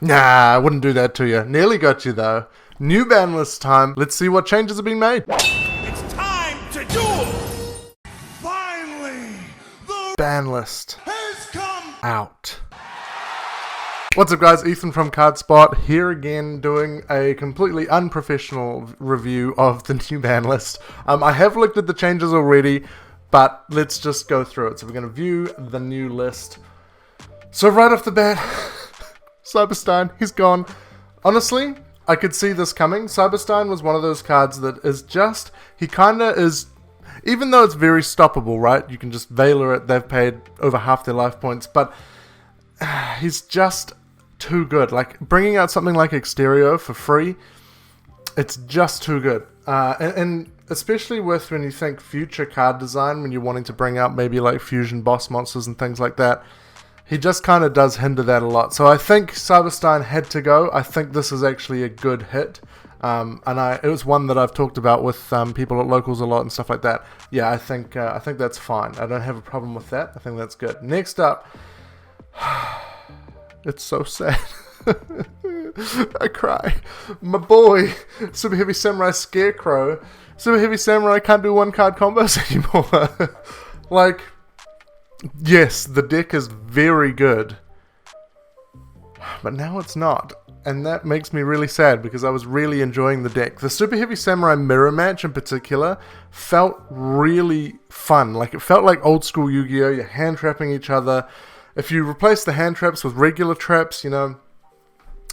Nah, I wouldn't do that to you. Nearly got you though. New ban list time. Let's see what changes have been made. It's time to duel! Finally, the Ban list has come! out. What's up guys, Ethan from CardSpot here again doing a completely unprofessional review of the new ban list. I have looked at the changes already, but let's just go through it. So we're going to view the new list. So right off the bat, Cyberstein, he's gone. Honestly, I could see this coming. Cyberstein was one of those cards that is just, he kind of is, even though it's very stoppable, right? You can just Veiler it, they've paid over half their life points, but he's just too good. Like, bringing out something like Exterio for free, it's just too good. And especially with when you think future card design, when you're wanting to bring out maybe like fusion boss monsters and things like that, he just kind of does hinder that a lot. So I think Cyberstein had to go. I think this is actually a good hit. And it was one that I've talked about with people at locals a lot and stuff like that. Yeah, I think that's fine. I don't have a problem with that. I think that's good. Next up, it's so sad. I cry. My boy, Super Heavy Samurai Scarecrow. Super Heavy Samurai can't do one card combos anymore. Like, yes, the deck is very good, but now it's not. And that makes me really sad because I was really enjoying the deck. The Super Heavy Samurai mirror match in particular felt really fun. Like, it felt like old school Yu-Gi-Oh! You're hand trapping each other. If you replace the hand traps with regular traps, you know,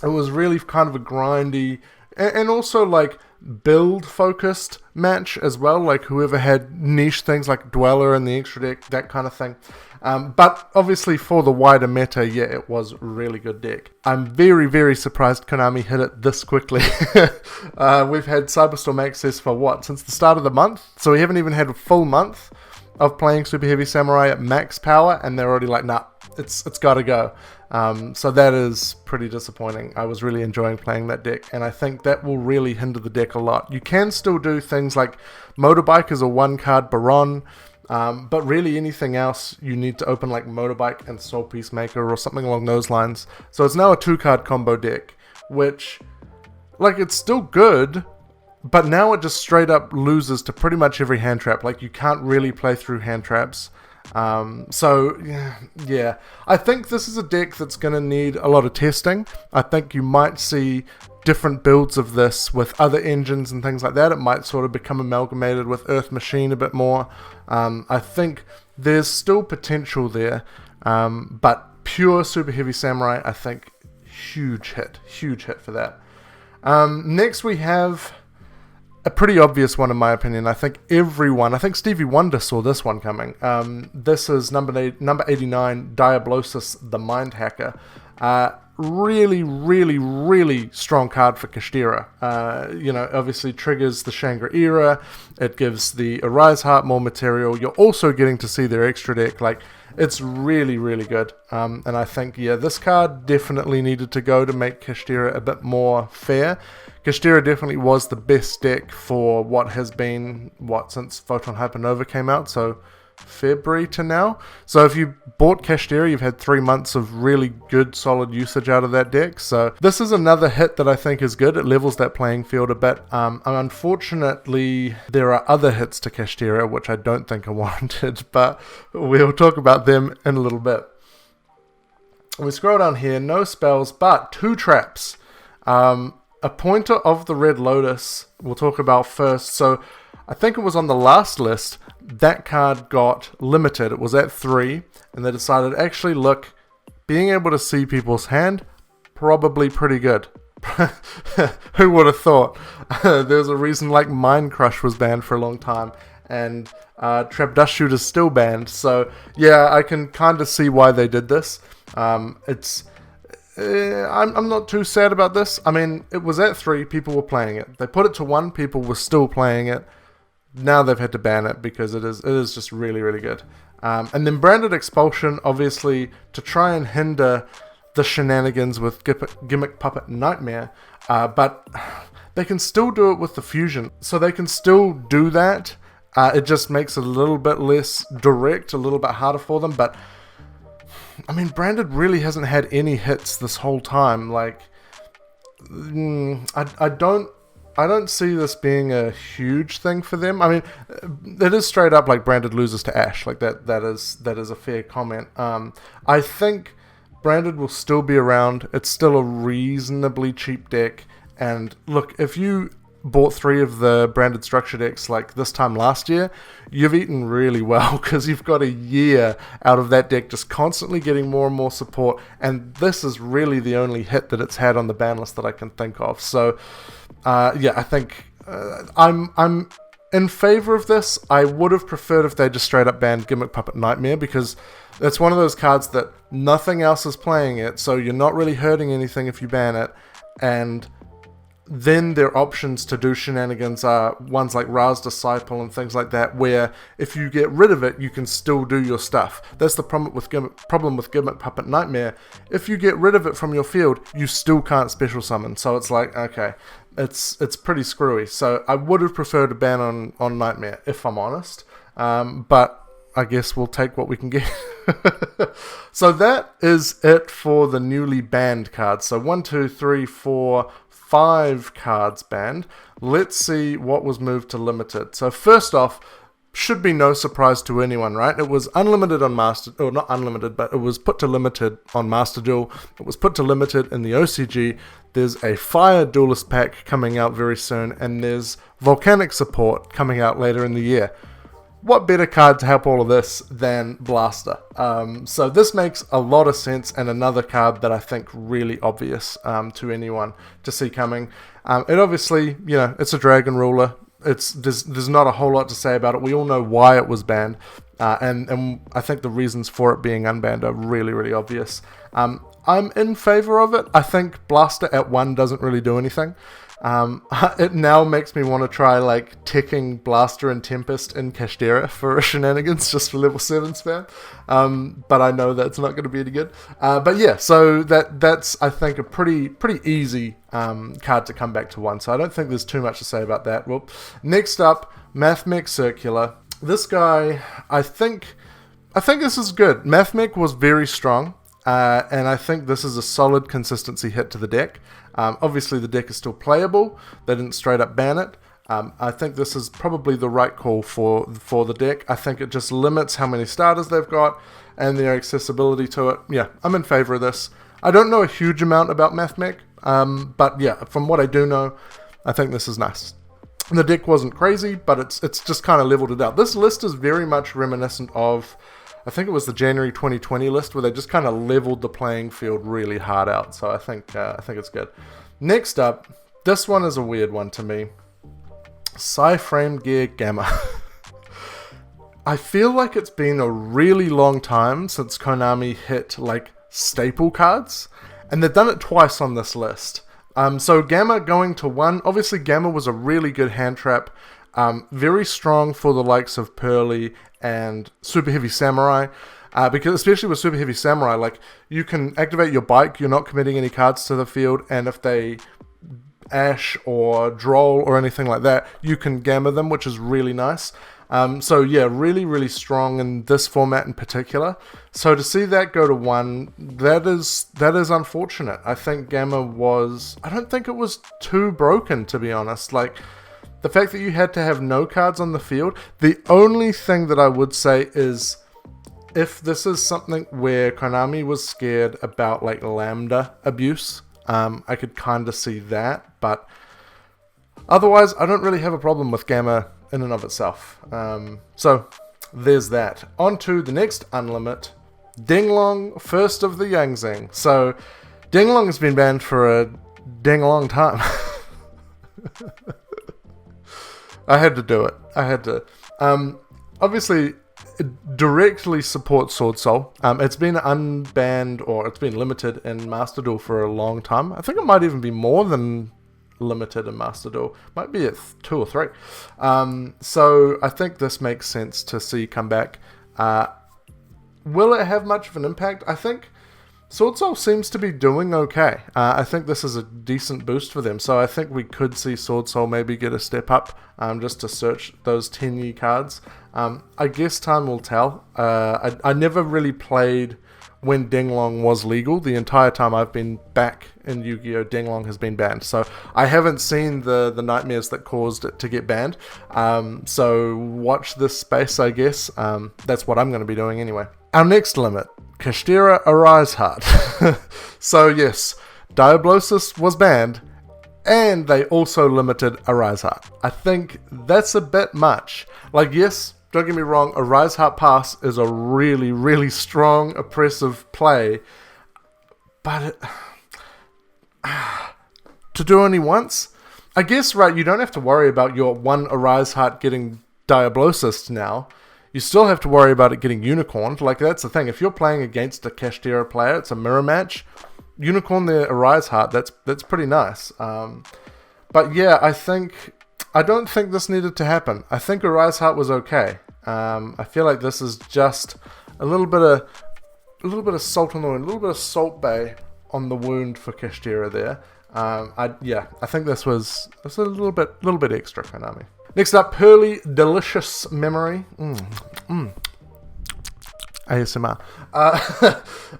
it was really kind of a grindy and also like build focused match as well. Like whoever had niche things like Dweller and the extra deck, that kind of thing. But obviously for the wider meta, yeah, it was a really good deck. I'm very, very surprised Konami hit it this quickly. We've had Cyberstorm access for what, since the start of the month? So we haven't even had a full month of playing Super Heavy Samurai at max power, and they're already like, nah, it's got to go. So that is pretty disappointing. I was really enjoying playing that deck, and I think that will really hinder the deck a lot. You can still do things like Motorbike is a one-card Baron, but really anything else, you need to open like Motorbike and Soul Peacemaker or something along those lines. So it's now a two-card combo deck, which, like, it's still good, but now it just straight up loses to pretty much every hand trap. Like, you can't really play through hand traps. So, yeah. I think this is a deck that's going to need a lot of testing. I think you might see different builds of this with other engines and things like that. It might sort of become amalgamated with Earth Machine a bit more. I think there's still potential there. But pure Super Heavy Samurai, I think, huge hit for that. Next we have a pretty obvious one in my opinion. I think Stevie Wonder saw this one coming. This is number 89, Diablosis the Mind Hacker. Really, really, really strong card for Kashtira. You know, obviously triggers the Shangra era. It gives the Arise Heart more material. You're also getting to see their extra deck. Like, it's really, really good. And I think, yeah, this card definitely needed to go to make Kashtira a bit more fair. Kashtira definitely was the best deck for what has been, since Photon Hypernova came out, so February to now. So if you bought Kashtira, you've had 3 months of really good, solid usage out of that deck. So this is another hit that I think is good. It levels that playing field a bit. Unfortunately, there are other hits to Kashtira, which I don't think are warranted, but we'll talk about them in a little bit. We scroll down here, no spells, but 2 traps. A pointer of the Red Lotus we'll talk about first. So I think it was on the last list, that card got limited. It was at 3, and they decided, actually, look, being able to see people's hand, probably pretty good. Who would have thought? There's a reason like Mind Crush was banned for a long time, and Trap Dust Shoot is still banned. So yeah, I can kind of see why they did this. I'm not too sad about this. I mean, it was at 3, people were playing it. They put it to 1, people were still playing it. Now they've had to ban it because it is just really, really good. And then Branded Expulsion, obviously, to try and hinder the shenanigans with Gimmick Puppet Nightmare. But they can still do it with the fusion. So they can still do that. It just makes it a little bit less direct, a little bit harder for them. But I mean, Branded really hasn't had any hits this whole time. Like, I don't see this being a huge thing for them. I mean, it is straight up like Branded loses to Ash. Like that is a fair comment. I think Branded will still be around. It's still a reasonably cheap deck. And look, if you bought 3 of the Branded structure decks like this time last year, you've eaten really well, because you've got a year out of that deck just constantly getting more and more support, and this is really the only hit that it's had on the ban list that I can think of. So yeah, I think I'm in favor of this. I would have preferred if they just straight up banned Gimmick Puppet Nightmare, because it's one of those cards that nothing else is playing it, so you're not really hurting anything if you ban it, and then their options to do shenanigans are ones like Ra's Disciple and things like that, where if you get rid of it, you can still do your stuff. That's the problem with Gimmick Puppet Nightmare. If you get rid of it from your field, you still can't special summon. So it's like, okay, it's pretty screwy. So I would have preferred a ban on Nightmare, if I'm honest. But I guess we'll take what we can get. So that is it for the newly banned cards. So 1, 2, 3, 4, 5 cards banned. Let's see what was moved to limited. So first off, should be no surprise to anyone, right? It was unlimited on Master, or not unlimited, but it was put to limited on Master Duel. It was put to limited in the OCG. There's a Fire Duelist pack coming out very soon, and there's Volcanic support coming out later in the year. What better card to help all of this than Blaster? So this makes a lot of sense, and another card that I think really obvious to anyone to see coming. It obviously, it's a Dragon Ruler. There's not a whole lot to say about it. We all know why it was banned, and I think the reasons for it being unbanned are really, really obvious. I'm in favor of it. I think Blaster at 1 doesn't really do anything. It now makes me want to try like ticking Blaster and Tempest in Kashtera for shenanigans just for level 7 spam. But I know that's not going to be any good. But yeah, so that's I think a pretty easy card to come back to 1. So I don't think there's too much to say about that. Well, next up, Mathmech Circular. This guy, I think this is good. Mathmech was very strong. And I think this is a solid consistency hit to the deck. Obviously the deck is still playable. They didn't straight up ban it. I think this is probably the right call for the deck. I think it just limits how many starters they've got and their accessibility to it. Yeah, I'm in favor of this. I don't know a huge amount about Mathmech, but yeah, from what I do know, I think this is nice. The deck wasn't crazy, but it's just kind of leveled it out. This list is very much reminiscent of, I think it was the January 2020 list, where they just kind of leveled the playing field really hard out. So I think it's good. Next up, this one is a weird one to me. Psy-Frame Gear Gamma. I feel like it's been a really long time since Konami hit like staple cards, and they've done it twice on this list. So Gamma going to 1. Obviously Gamma was a really good hand trap. Very strong for the likes of Pearly and Super Heavy Samurai, because especially with Super Heavy Samurai, like you can activate your bike, you're not committing any cards to the field, and if they Ash or Droll or anything like that, you can Gamma them, which is really nice. So yeah, really strong in this format in particular. So to see that go to 1, that is unfortunate. I think Gamma I don't think it was too broken, to be honest. Like, the fact that you had to have no cards on the field, the only thing that I would say is, if this is something where Konami was scared about like Lambda abuse, I could kind of see that, but otherwise I don't really have a problem with Gamma in and of itself. So there's that. On to the next unlimit, Dinglong, first of the Yangzing. So Dinglong has been banned for a ding long time. I had to do it. I had to. Obviously, it directly supports Sword Soul. It's been unbanned, or it's been limited in Master Duel for a long time. I think it might even be more than limited in Master Duel. Might be at 2 or 3. So I think this makes sense to see come back. Will it have much of an impact? I think Sword Soul seems to be doing okay. I think this is a decent boost for them. So I think we could see Sword Soul maybe get a step up just to search those 10-year cards. I guess time will tell. I never really played when Denglong was legal. The entire time I've been back in Yu-Gi-Oh! Denglong has been banned. So I haven't seen the nightmares that caused it to get banned. So watch this space, I guess. That's what I'm going to be doing anyway. Our next limit, Kashtira Arise Heart. So yes, Diablosis was banned, and they also limited Arise Heart. I think that's a bit much. Like, yes, don't get me wrong, Arise Heart Pass is a really, really strong, oppressive play, but to do only once? I guess, right, you don't have to worry about your one Arise Heart getting Diablosis now. You still have to worry about it getting unicorned. Like, that's the thing. If you're playing against a Kashtira player, it's a mirror match. Unicorn their Arise Heart, that's pretty nice. But yeah, I don't think this needed to happen. I think Arise Heart was okay. I feel like this is just a little bit of salt on the wound, a little bit of salt bay on the wound for Kashtira there. I think this was a little bit extra, Konami. Next up, Pearly Delicious Memory. ASMR.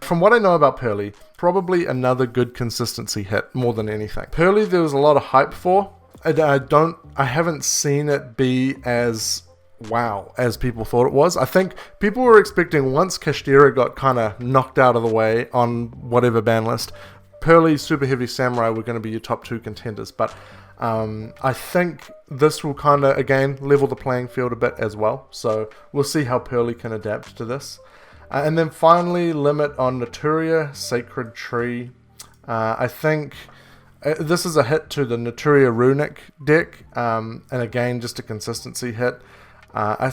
From what I know about Pearly, probably another good consistency hit more than anything. Pearly, there was a lot of hype for. I haven't seen it be as wow as people thought it was. I think people were expecting once Kashtira got kind of knocked out of the way on whatever ban list, Pearly, Super Heavy Samurai were going to be your top two contenders. But I think this will kind of, again, level the playing field a bit as well. So we'll see how Pearly can adapt to this. And then finally, limit on Naturia, Sacred Tree. I think this is a hit to the Naturia Runic deck. And again, just a consistency hit. I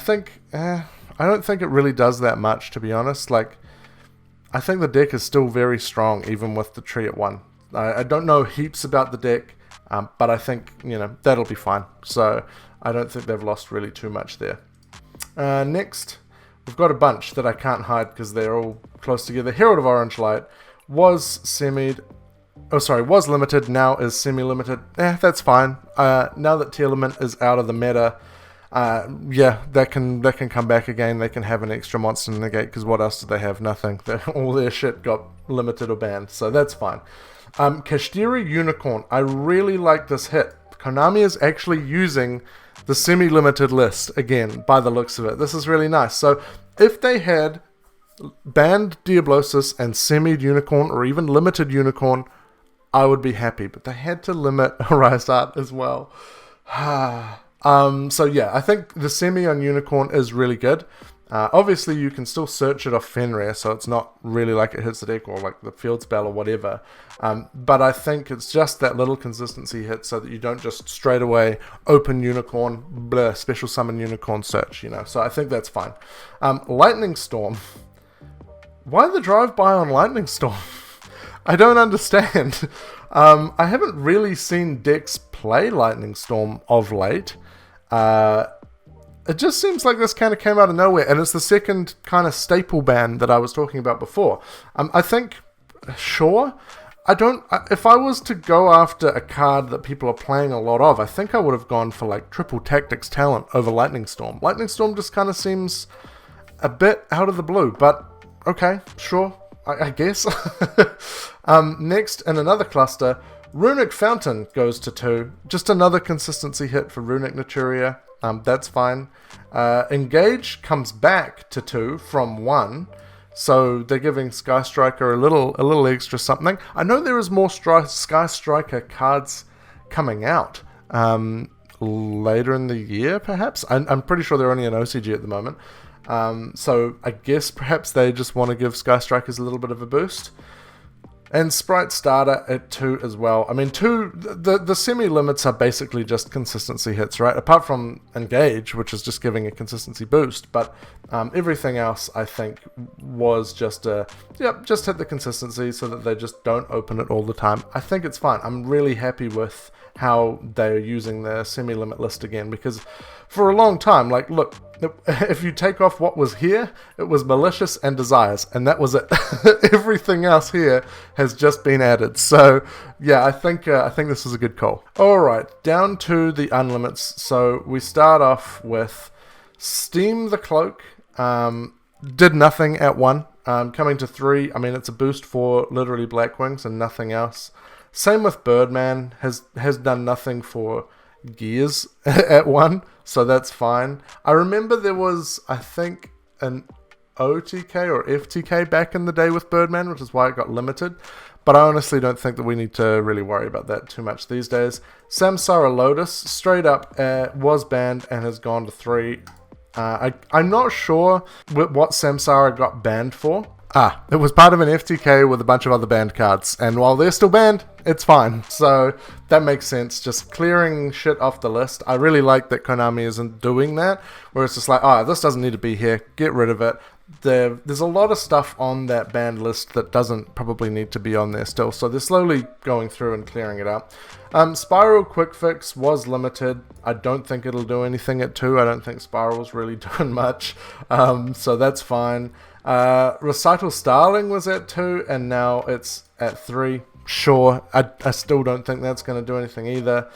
don't think it really does that much, to be honest. Like, I think the deck is still very strong, even with the tree at 1. I don't know heaps about the deck, but I think, that'll be fine. So I don't think they've lost really too much there. Next, we've got a bunch that I can't hide because they're all close together. Herald of Orange Light was limited, now is semi-limited. That's fine. Now that Tearlament is out of the meta, that can come back again. They can have an extra monster in the gate, because what else do they have? Nothing. All their shit got limited or banned, so that's fine. Kashtira Unicorn, I really like this hit. Konami is actually using the semi-limited list again, by the looks of it. This is really nice. So if they had banned Diablosis and semi Unicorn, or even limited Unicorn, I would be happy, but they had to limit Arise Art as well. So yeah, I think the semi on Unicorn is really good. Obviously, you can still search it off Fenrir, so it's not really like it hits the deck or like the field spell or whatever. But I think it's just that little consistency hit, so that you don't just straight away open Unicorn, special summon Unicorn search, So I think that's fine. Lightning Storm. Why the drive-by on Lightning Storm? I don't understand. I haven't really seen decks play Lightning Storm of late. It just seems like this kind of came out of nowhere, and it's the second kind of staple ban that I was talking about before. I think, sure, if I was to go after a card that people are playing a lot of, I think I would have gone for like Triple Tactics Talent over Lightning Storm. Lightning Storm just kind of seems a bit out of the blue, but okay, sure, I guess. Next, in another cluster, Runic Fountain goes to 2. Just another consistency hit for Runic Naturia. That's fine. Engage comes back to 2 from 1. So they're giving Sky Striker a little extra something. I know there is more Sky Striker cards coming out later in the year, perhaps. I'm pretty sure they're only an OCG at the moment. So I guess perhaps they just want to give Sky Strikers a little bit of a boost. And Sprite Starter at 2 as well. I mean, the semi-limits are basically just consistency hits, right? Apart from Engage, which is just giving a consistency boost. But everything else, I think, was just hit the consistency so that they just don't open it all the time. I think it's fine. I'm really happy with how they're using the semi-limit list again, because for a long time, like, look, if you take off what was here, it was Malicious and Desires, and that was it. Everything else here has just been added. So yeah, I think this is a good call. All right, down to the unlimits. So we start off with Steam the Cloak. Did nothing at 1. Coming to 3, I mean, it's a boost for literally Blackwings and nothing else. Same with Birdman, has done nothing for Gears at 1, so that's fine. I remember there was, I think, an OTK or FTK back in the day with Birdman, which is why it got limited. But I honestly don't think that we need to really worry about that too much these days. Samsara Lotus, straight up, was banned and has gone to 3. I'm not sure what Samsara got banned for. It was part of an FTK with a bunch of other banned cards, and while they're still banned, it's fine. So that makes sense, just clearing shit off the list. I really like that Konami isn't doing that, where it's just like, this doesn't need to be here, get rid of it. There's a lot of stuff on that banned list that doesn't probably need to be on there still, so they're slowly going through and clearing it out. Spiral Quick Fix was limited. I don't think it'll do anything at 2. I don't think Spiral's really doing much, so that's fine. Recital Starling was at 2, and now it's at 3. Sure, I still don't think that's going to do anything either.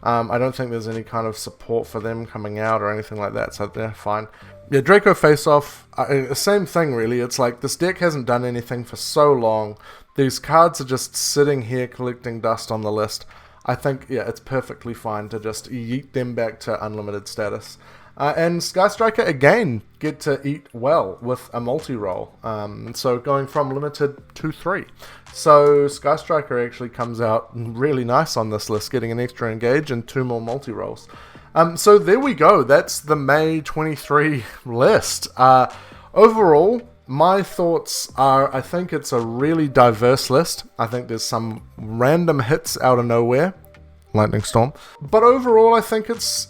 I don't think there's any kind of support for them coming out or anything like that, so they're fine. Yeah, Draco Face-Off, same thing really. It's like this deck hasn't done anything for so long. These cards are just sitting here collecting dust on the list. I think, yeah, it's perfectly fine to just yeet them back to unlimited status. And Sky Striker, again, get to eat well with a multi-roll. So going from limited to 3. So Sky Striker actually comes out really nice on this list, getting an extra engage and 2 more multi-rolls. So there we go. That's the May 23 list. Overall, my thoughts are, I think it's a really diverse list. I think there's some random hits out of nowhere. Lightning Storm. But overall, I think it's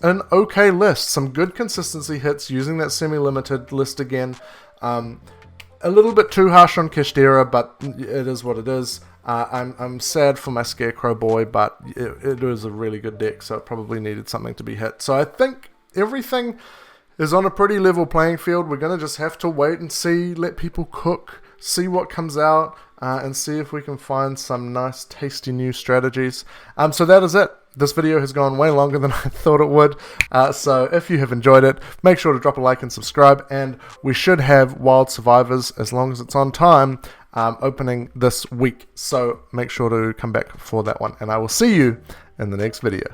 an okay list. Some good consistency hits using that semi-limited list again. A little bit too harsh on Kishdera, but it is what it is. I'm sad for my Scarecrow boy, but it was a really good deck, so it probably needed something to be hit. So I think everything is on a pretty level playing field. We're going to just have to wait and see, let people cook, see what comes out, and see if we can find some nice tasty new strategies. So that is it. This video has gone way longer than I thought it would, so if you have enjoyed it, make sure to drop a like and subscribe, and we should have Wild Survivors, as long as it's on time, opening this week, so make sure to come back for that one, and I will see you in the next video.